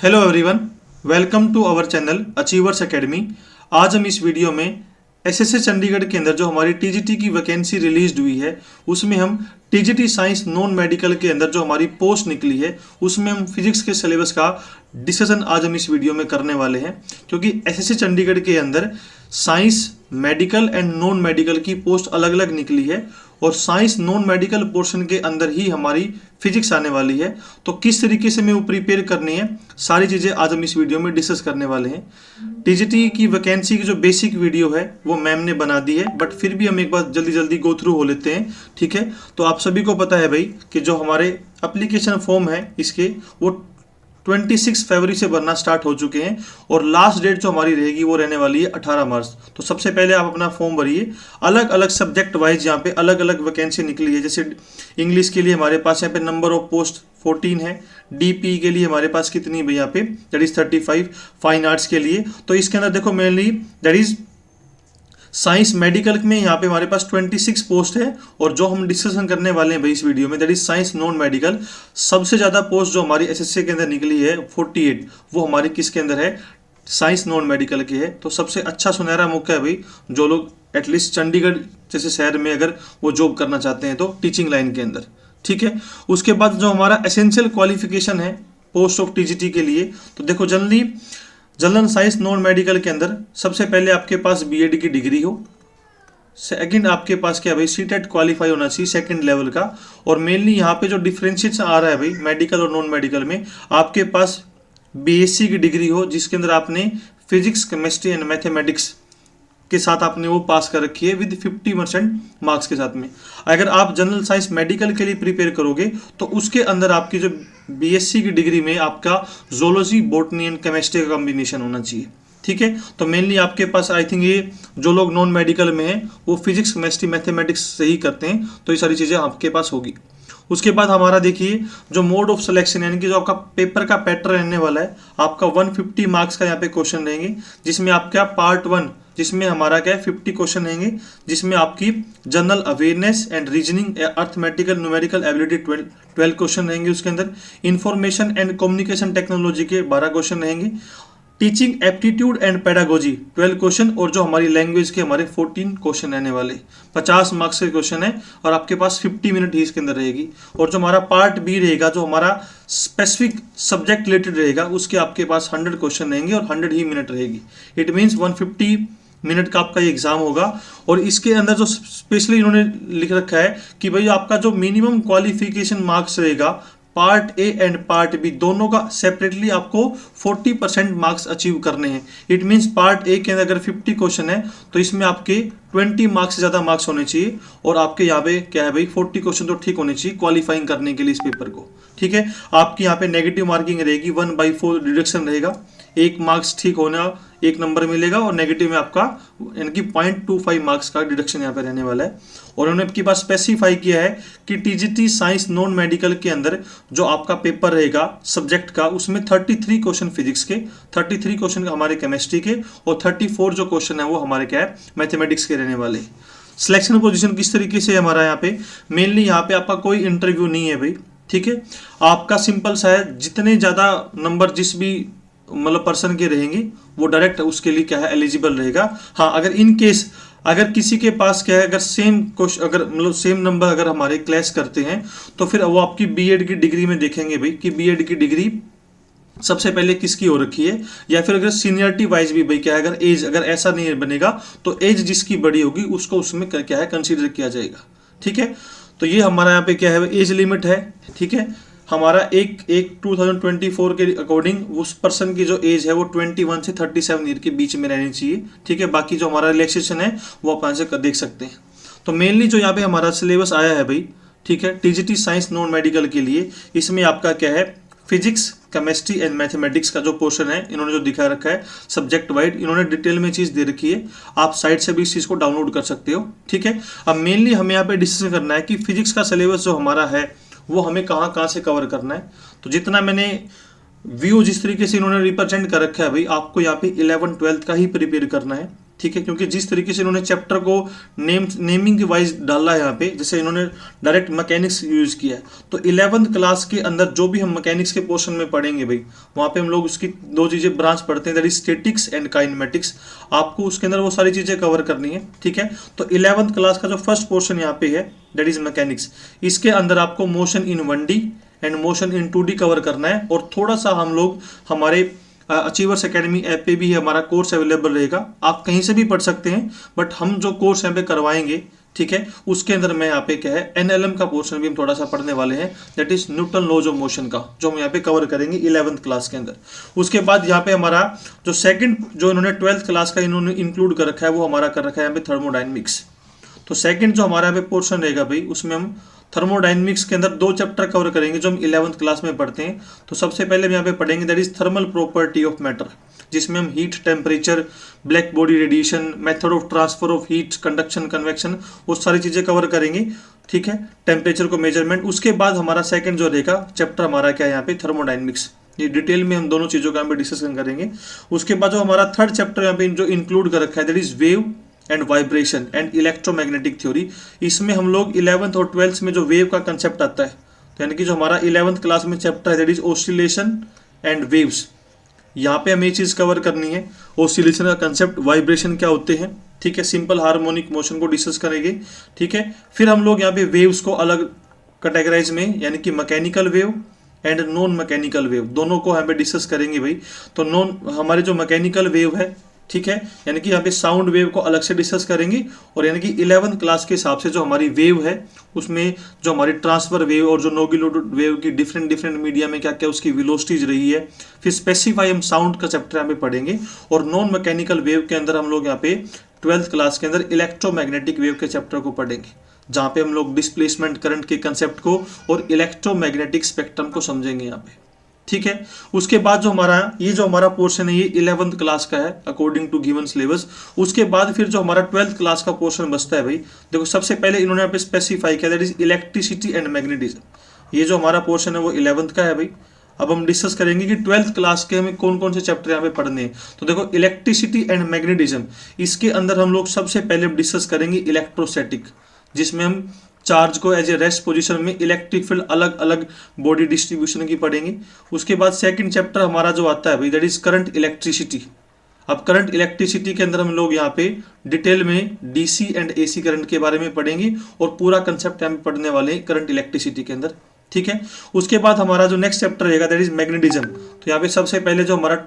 Hello everyone, welcome to our channel achievers academy. आज हम इस वीडियो में एसएससी चंडीगढ़ के अंदर जो हमारी टीजीटी की वैकेंसी रिलीज हुई है उसमें हम टीजीटी साइंस नॉन मेडिकल के अंदर जो हमारी पोस्ट निकली है उसमें हम फिजिक्स के सिलेबस का डिस्कशन आज हम इस वीडियो में करने वाले हैं, क्योंकि एसएससी चंडीगढ़ के अंदर science medical and non medical की पोस्ट अलग अलग निकली है और साइंस नॉन मेडिकल पोर्शन के अंदर ही हमारी फिजिक्स आने वाली है। तो किस तरीके से हमें वो प्रिपेयर करनी है, सारी चीज़ें आज हम इस वीडियो में डिस्कस करने वाले हैं। टीजीटी की वैकेंसी की जो बेसिक वीडियो है वो मैम ने बना दी है, बट फिर भी हम एक बार जल्दी जल्दी गो थ्रू हो लेते हैं। ठीक है, तो आप सभी को पता है भाई कि जो हमारे एप्लीकेशन फॉर्म है इसके वो 26 फरवरी से भरना स्टार्ट हो चुके हैं और लास्ट डेट जो हमारी रहेगी वो रहने वाली है 18 मार्च। तो सबसे पहले आप अपना फॉर्म भरिए। अलग अलग सब्जेक्ट वाइज यहाँ पे अलग अलग वैकेंसी निकली है। जैसे इंग्लिश के लिए हमारे पास यहाँ पे नंबर ऑफ पोस्ट 14 है। डीपी के लिए हमारे पास कितनी भाई यहाँ पे दैट इज 35। फाइन आर्ट्स के लिए तो इसके अंदर देखो mainly that is science medical में यहाँ पे हमारे पास 26 पोस्ट है और जो हम डिस्कशन करने वाले हैं भाई इस वीडियो में that is science non medical. सबसे ज़्यादा पोस्ट जो हमारी एसएससी के अंदर निकली है 48, वो हमारी किसके अंदर है, साइंस नॉन मेडिकल की है। तो सबसे अच्छा सुनहरा मौका है भाई जो लोग एटलीस्ट चंडीगढ़ जैसे शहर में अगर वो जॉब करना चाहते हैं तो टीचिंग लाइन के अंदर। ठीक है, उसके बाद जो हमारा एसेंशियल क्वालिफिकेशन है पोस्ट ऑफ टीजीटी के लिए, तो देखो जनरल साइंस नॉन मेडिकल के अंदर सबसे पहले आपके पास बीएड की डिग्री हो। सेकंड आपके पास क्या भाई सीटेट क्वालिफाई होना चाहिए सेकंड लेवल का। और मेनली यहाँ पे जो डिफरेंशिएशन आ रहा है भाई मेडिकल और नॉन मेडिकल में, आपके पास बीएससी की डिग्री हो जिसके अंदर आपने फिजिक्स केमिस्ट्री एंड मैथमेटिक्स के साथ आपने वो पास कर रखी है विद 50% मार्क्स के साथ में। अगर आप जनरल साइंस मेडिकल के लिए प्रिपेयर करोगे तो उसके अंदर आपकी जो बीएससी की डिग्री में आपका जोलॉजी बॉटनी एंड केमिस्ट्री का कॉम्बिनेशन होना चाहिए। ठीक है, तो मेनली आपके पास आई थिंक ये जो लोग नॉन मेडिकल में हैं वो फिजिक्स केमिस्ट्री मैथमेटिक्स से ही करते हैं, तो ये सारी चीज़ें आपके पास होगी। उसके बाद हमारा देखिए जो मोड ऑफ सिलेक्शन यानी कि जो आपका पेपर का पैटर्न रहने वाला है, आपका 150 मार्क्स का यहाँ पे क्वेश्चन रहेंगे, जिसमें आपका पार्ट 1 जिसमें हमारा क्या है 50 क्वेश्चन रहेंगे, जिसमें आपकी general awareness and reasoning arithmetical numerical ability 12 question रहेंगे। उसके अंदर इंफॉर्मेशन एंड कम्युनिकेशन टेक्नोलॉजी के 12 क्वेश्चन रहेंगे। Teaching aptitude and pedagogy 12 question और जो हमारी लैंग्वेज के हमारे 14 क्वेश्चन रहने वाले। 50 मार्क्स के क्वेश्चन है और आपके पास 50 मिनट ही इसके अंदर रहेगी। और जो हमारा पार्ट बी रहेगा जो हमारा स्पेसिफिक सब्जेक्ट रिलेटेड रहेगा उसके आपके पास 100 क्वेश्चन रहेंगे और 100 ही मिनट रहेगी। इट मीन्स 150 मिनट का आपका ये एग्जाम होगा। और इसके अंदर जो स्पेशली इन्होंने लिख रखा है कि भाई आपका जो मिनिमम क्वालिफिकेशन मार्क्स रहेगा part A and part B दोनों का सेपरेटली आपको 40% मार्क्स अचीव करने हैं। इट मीन्स पार्ट ए के अंदर अगर 50 क्वेश्चन है तो इसमें आपके 20 मार्क्स से ज़्यादा मार्क्स होने चाहिए और आपके यहाँ पे क्या है भाई 40 क्वेश्चन तो ठीक होने चाहिए क्वालिफाइंग करने के लिए इस पेपर को। ठीक है, आपकी यहाँ पे नेगेटिव मार्किंग रहेगी 1/4 डिडक्शन रहेगा। 1 मार्क्स ठीक होना 1 नंबर मिलेगा और नेगेटिव में आपका यानी कि 0.25 मार्क्स का डिडक्शन यहाँ पे रहने वाला है। और उन्होंने आपके पास स्पेसिफाई किया है कि टीजीटी साइंस नॉन मेडिकल के अंदर जो आपका पेपर रहेगा सब्जेक्ट का उसमें 33 क्वेश्चन फिजिक्स के, 33 क्वेश्चन हमारे केमिस्ट्री के और 34 जो क्वेश्चन है वो हमारे क्या है मैथमेटिक्स के रहने वाले। सिलेक्शन पोजीशन किस तरीके से हमारा यहाँ पे मेनली यहाँ पे आपका कोई इंटरव्यू नहीं है भाई। ठीक है, आपका सिंपल सा है, जितने ज़्यादा नंबर जिस भी मतलब पर्सन के रहेंगे वो डायरेक्ट उसके लिए क्या है एलिजिबल रहेगा। हाँ, अगर इन केस अगर किसी के पास क्या है अगर सेम क्वेश्चन अगर मतलब सेम नंबर अगर हमारे क्लैश करते हैं तो फिर वो आपकी बीएड की डिग्री में देखेंगे भाई कि बीएड की डिग्री सबसे पहले किसकी हो रखी है, या फिर अगर सीनियरिटी वाइज भी भाई क्या है अगर एज अगर ऐसा नहीं बनेगा तो एज जिसकी बड़ी होगी उसको उसमें क्या है कंसीडर किया जाएगा। ठीक है, तो ये हमारा यहाँ पे क्या है एज लिमिट है। ठीक है, हमारा एक 2024 के अकॉर्डिंग उस पर्सन की जो एज है वो 21 से 37 ईयर के बीच में रहनी चाहिए। ठीक है, बाकी जो हमारा रिलैक्सेशन है वो आप यहाँ से देख सकते हैं। तो मेनली जो यहाँ पे हमारा सिलेबस आया है भाई, ठीक है, टीजीटी साइंस नॉन मेडिकल के लिए इसमें आपका क्या है फिजिक्स केमिस्ट्री एंड मैथमेटिक्स का जो पोर्शन है इन्होंने जो दिखा रखा है सब्जेक्ट वाइड इन्होंने डिटेल में चीज़ दे रखी है, आप साइट से भी इस चीज़ को डाउनलोड कर सकते हो। ठीक है, अब मेनली हमें यहाँ पे डिस्कशन करना है कि फिजिक्स का सिलेबस जो हमारा है वो हमें कहाँ कहाँ से कवर करना है। तो जितना मैंने व्यू जिस तरीके से इन्होंने रिप्रेजेंट कर रखा है भाई आपको यहाँ पे 11th 12th का ही प्रिपेयर करना है। ठीक है, क्योंकि जिस तरीके से इन्होंने चैप्टर को नेमिंग वाइज डाला है यहाँ पे, जैसे इन्होंने डायरेक्ट मैकेनिक्स यूज किया है, तो 11th क्लास के अंदर जो भी हम मैकेनिक्स के पोर्शन में पढ़ेंगे भाई, वहाँ पे हम लोग उसकी दो चीज़ें ब्रांच पढ़ते हैं, that is statics and kinematics. आपको उसके अंदर वो सारी चीज़ें कवर करनी है, ठीक है। तो 11th क्लास का जो फर्स्ट पोर्शन यहाँ पे है दैट इज मैकेनिक्स, इसके अंदर आपको motion in 1D and motion in 2D cover करना है। और थोड़ा सा हम लोग हमारे अचीवर्स एकेडमी ऐप पे भी हमारा कोर्स अवेलेबल रहेगा, आप कहीं से भी पढ़ सकते हैं, बट हम जो कोर्स यहाँ पे करवाएंगे, ठीक है, उसके अंदर मैं यहाँ पे क्या है NLM का पोर्शन भी हम थोड़ा सा पढ़ने वाले हैं, that is Newton laws of motion का, जो हम यहाँ पे कवर करेंगे 11th क्लास के अंदर। उसके बाद यहाँ पे हमारा जो सेकंड जो इन्होंने 12th क्लास का इन्होंने इंक्लूड कर रखा है, वो हमारा कर रखा है यहाँ पे थर्मोडाइनमिक्स। तो सेकंड जो हमारा यहाँ पे पोर्शन रहेगा भाई, उसमें हम थर्मोडाइनमिक्स के अंदर 2 चैप्टर कवर करेंगे जो हम 11th क्लास में पढ़ते हैं। तो सबसे पहले हम यहाँ पे पढ़ेंगे that is thermal property of matter, जिसमें हम heat, temperature, black body radiation, method of transfer of heat, conduction, convection, वो सारी चीज़ें कवर करेंगे, ठीक है, टेम्परेचर को मेजरमेंट। उसके बाद हमारा सेकंड जो रहेगा चैप्टर हमारा क्या है यहाँ पे थर्मोडाइनमिक्स, ये डिटेल में हम दोनों चीज़ों का यहाँ पे डिस्कशन करेंगे। उसके बाद जो हमारा थर्ड चैप्टर यहाँ पे जो इंक्लूड कर रखा है that is wave and vibration and electromagnetic theory. इसमें हम लोग 11th और 12th में जो वेव का कंसेप्ट आता है, तो यानी कि जो हमारा 11th क्लास में चैप्टर है that is oscillation and waves, यहाँ पे हमें ये चीज़ कवर करनी है, ऑसिलेशन का कंसेप्ट, वाइब्रेशन क्या होते हैं, ठीक है, सिंपल हार्मोनिक मोशन को डिस्कस करेंगे, ठीक है। फिर हम लोग यहाँ पे वेव्स को अलग कैटेगराइज में, यानी कि mechanical wave and non mechanical wave, दोनों को यहाँ पे डिस्कस करेंगे भाई। तो हमारे जो मैकेनिकल वेव है, ठीक है, यानी कि यहाँ पे साउंड वेव को अलग से डिस्कस करेंगे, और यानी कि 11th क्लास के हिसाब से जो हमारी वेव है उसमें जो हमारी ट्रांसफर वेव और जो नोगुलेटेड वेव की डिफरेंट मीडिया में क्या क्या उसकी वेलोसिटीज रही है, फिर स्पेसिफाई हम साउंड का चैप्टर यहाँ पे पढ़ेंगे। और नॉन मैकेनिकल वेव के अंदर हम लोग यहाँ पे 12th क्लास के अंदर इलेक्ट्रोमैग्नेटिक वेव के चैप्टर को पढ़ेंगे, जहाँ पे हम लोग डिस्प्लेसमेंट करंट के कंसेप्ट को और इलेक्ट्रोमैग्नेटिक स्पेक्ट्रम को समझेंगे यहाँ पे, ठीक है। उसके बाद जो हमारा पोर्शन है ये 11th क्लास का है अकॉर्डिंग टू गिवन सिलेबस। उसके बाद फिर जो हमारा 12th क्लास का पोर्शन बचता है भाई, देखो सबसे पहले इन्होंने यहाँ पे स्पेसिफाई किया that is electricity and magnetism. ये जो हमारा पोर्शन है वो 11th का है भाई। अब हम डिस्कस करेंगे कि 12th क्लास के हमें कौन कौन से चैप्टर यहाँ पे पढ़ने हैं। तो देखो इलेक्ट्रिसिटी एंड मैग्नेटिज्म, इसके अंदर हम लोग सबसे पहले डिस्कस करेंगे इलेक्ट्रोस्टैटिक, जिसमें हम चार्ज को एज ए रेस्ट पोजीशन में इलेक्ट्रिक फील्ड अलग अलग बॉडी डिस्ट्रीब्यूशन की पढ़ेंगे। उसके बाद सेकंड चैप्टर हमारा जो आता है भाई दैट इज करंट इलेक्ट्रिसिटी। अब करंट इलेक्ट्रिसिटी के अंदर हम लोग यहाँ पे डिटेल में डीसी एंड एसी करंट के बारे में पढ़ेंगे और पूरा कंसेप्ट यहाँ पे पढ़ने वाले हैं करंट इलेक्ट्रिसिटी के अंदर, ठीक है। उसके बाद हमारा जो नेक्स्ट चैप्टर रहेगा दैट इज मैग्नेटिज्म। तो यहाँ पे सबसे पहले जो हमारा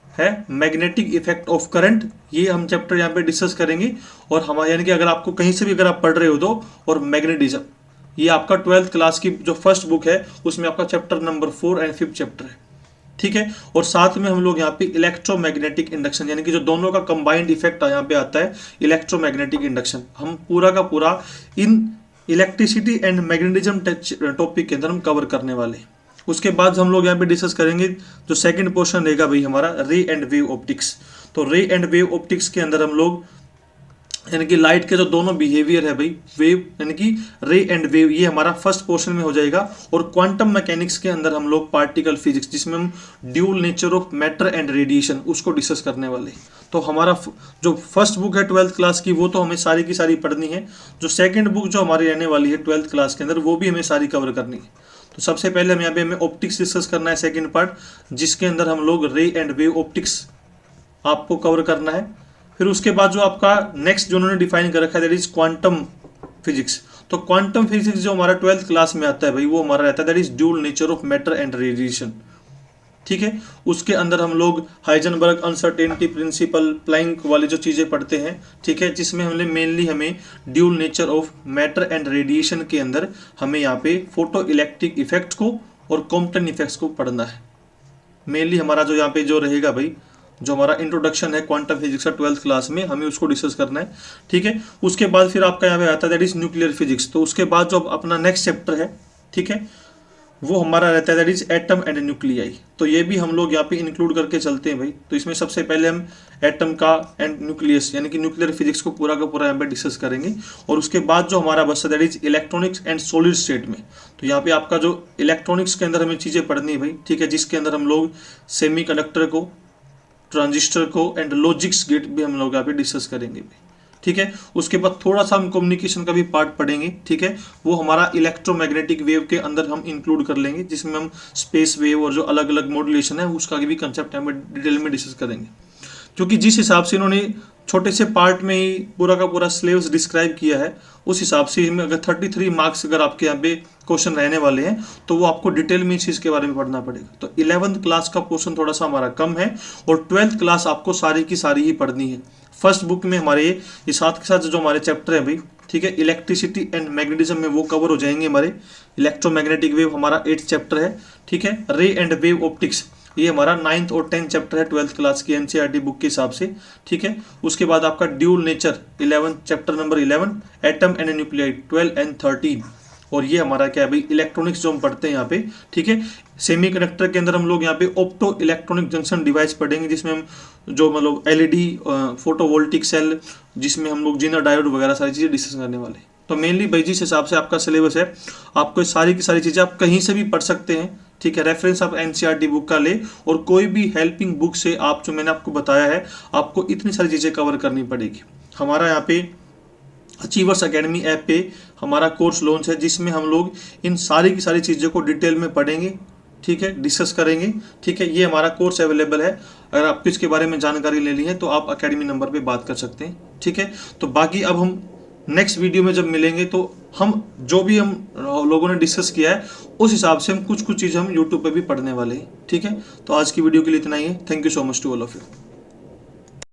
है मैग्नेटिक इफेक्ट ऑफ करंट, ये हम चैप्टर यहाँ पे डिस्कस करेंगे। और हमारे यानी कि अगर आपको कहीं से भी अगर आप पढ़ रहे हो तो, और मैग्नेटिज्म ये आपका 12th क्लास की जो फर्स्ट बुक है उसमें आपका चैप्टर नंबर 4 एंड 5 चैप्टर है, ठीक है। और साथ में हम लोग यहाँ पे इलेक्ट्रोमैग्नेटिक इंडक्शन, यानी कि जो दोनों का कंबाइंड इफेक्ट यहाँ पे आता है इलेक्ट्रोमैग्नेटिक इंडक्शन, हम पूरा का पूरा in electricity and magnetism topic के अंदर हम कवर करने वाले हैं। उसके बाद हम लोग यहाँ पे डिस्कस करेंगे जो सेकंड पोर्शन रहेगा भाई हमारा रे एंड वेव ऑप्टिक्स। तो रे एंड वेव ऑप्टिक्स के अंदर हम लोग यानी कि लाइट के जो दोनों बिहेवियर है भाई, वेव यानी कि रे एंड वेव, ये हमारा फर्स्ट पोर्शन में हो जाएगा। और क्वांटम मैकेनिक्स के अंदर हम लोग पार्टिकल फिजिक्स, जिसमें हम dual nature of matter and radiation, उसको डिस्कस करने वाले हैं। तो हमारा जो फर्स्ट बुक है 12th क्लास की वो तो हमें सारी की सारी पढ़नी है। जो सेकेंड बुक जो हमारी रहने वाली है 12th क्लास के अंदर वो भी हमें सारी कवर करनी है। तो सबसे पहले हम यहाँ पे हमें ऑप्टिक्स डिस्कस करना है सेकेंड पार्ट, जिसके अंदर हम लोग रे एंड वेव ऑप्टिक्स आपको कवर करना है। फिर उसके बाद जो आपका नेक्स्ट जो उन्होंने डिफाइन कर रखा है दैट इज क्वांटम फिजिक्स। तो क्वांटम फिजिक्स जो हमारा 12th क्लास में आता है भाई वो हमारा रहता है that is dual nature of matter and radiation, ठीक है। उसके अंदर हम लोग हाइजेनबर्ग अनसर्टेनिटी प्रिंसिपल, प्लैंक वाली जो चीज़ें पढ़ते हैं, ठीक है, जिसमें हमने मेनली हमें dual nature of matter and radiation के अंदर हमें यहाँ पे फोटो इलेक्ट्रिक इफेक्ट को और कॉम्पटन इफेक्ट्स को पढ़ना है। मेनली हमारा जो यहाँ पे जो रहेगा भाई, जो हमारा इंट्रोडक्शन है क्वांटम फिजिक्स का 12th क्लास में, हमें उसको डिस्कस करना है, ठीक है। उसके बाद फिर आपका यहाँ पे आता है दैट इज न्यूक्लियर फिजिक्स। तो उसके बाद जो अपना नेक्स्ट चैप्टर है, ठीक है, वो हमारा रहता है that is atom and nuclei. तो ये भी हम लोग यहाँ पे इंक्लूड करके चलते हैं भाई। तो इसमें सबसे पहले हम एटम का एंड न्यूक्लियस यानी कि न्यूक्लियर फिजिक्स को पूरा का पूरा यहाँ पे डिस्कस करेंगे। और उसके बाद जो हमारा बस that is electronics and solid state में, तो यहाँ पे आपका जो इलेक्ट्रॉनिक्स के अंदर हमें चीज़ें पढ़नी है भाई, ठीक है, जिसके अंदर हम लोग सेमीकंडक्टर को, ट्रांजिस्टर को एंड लॉजिक्स गेट भी हम लोग यहाँ पे डिस्कस करेंगे। ठीक है, उसके बाद थोड़ा सा हम कम्युनिकेशन का भी पार्ट पढ़ेंगे। ठीक है, वो हमारा इलेक्ट्रोमैग्नेटिक वेव के अंदर हम इंक्लूड कर लेंगे, जिसमें हम स्पेस वेव और जो अलग अलग मॉड्यूलेशन है उसका भी कंसेप्ट हम डिटेल में डिस्कस करेंगे। क्योंकि जिस हिसाब से इन्होंने छोटे से पार्ट में ही पूरा का पूरा सिलेबस डिस्क्राइब किया है, उस हिसाब से इसमें अगर 33 मार्क्स अगर आपके यहाँ पे क्वेश्चन रहने वाले हैं तो वो आपको डिटेल में इस चीज़ के बारे में पढ़ना पड़ेगा। तो 11th क्लास का पोर्शन थोड़ा सा हमारा कम है और 12th क्लास आपको सारी की सारी ही पढ़नी है। फर्स्ट बुक में हमारे ये साथ के साथ जो हमारे चैप्टर है भाई, ठीक है, इलेक्ट्रिसिटी एंड मैग्नेटिज्म में वो कवर हो जाएंगे हमारे। इलेक्ट्रोमैग्नेटिक वेव हमारा 8th चैप्टर है। ठीक है, रे एंड वेव ऑप्टिक्स ये हमारा 9th और 10th चैप्टर है 12th क्लास की एनसीईआरटी बुक के हिसाब से। ठीक है, उसके बाद आपका dual nature 11th chapter number 11, atom and nuclide 12 and 13, और ये हमारा क्या है भाई इलेक्ट्रॉनिक्स जो हम पढ़ते हैं यहाँ पे। ठीक है, सेमीकंडक्टर के अंदर हम लोग यहाँ पे ऑप्टो इलेक्ट्रॉनिक जंक्शन डिवाइस पढ़ेंगे, जिसमें हम जो मतलब एलईडी फोटोवोल्टिक सेल, जिसमें हम लोग जिनर डायोड वगैरह सारी चीज़ें डिस्कस करने वाले हैं। तो मेनली भाई जिस हिसाब से आपका सिलेबस है, आपको सारी की सारी चीज़ें आप कहीं से भी पढ़ सकते हैं। ठीक है, रेफरेंस आप एनसीईआरटी बुक का ले और कोई भी हेल्पिंग बुक से आप जो मैंने आपको बताया है, आपको इतनी सारी चीज़ें कवर करनी पड़ेगी। हमारा यहाँ पे अचीवर्स एकेडमी ऐप पे हमारा कोर्स लॉन्च है, जिसमें हम लोग इन सारी की सारी चीज़ों को डिटेल में पढ़ेंगे। ठीक है, डिस्कस करेंगे। ठीक है, ये हमारा कोर्स अवेलेबल है। अगर आपको इसके बारे में जानकारी लेनी है तो आप एकेडमी नंबर पे बात कर सकते हैं। ठीक है, तो बाकी अब हम नेक्स्ट वीडियो में जब मिलेंगे तो हम जो भी हम लोगों ने डिस्कस किया है उस हिसाब से हम कुछ चीज़ें हम यूट्यूब पे भी पढ़ने वाले हैं। ठीक है, तो आज की वीडियो के लिए इतना ही है। Thank you so much to all of you.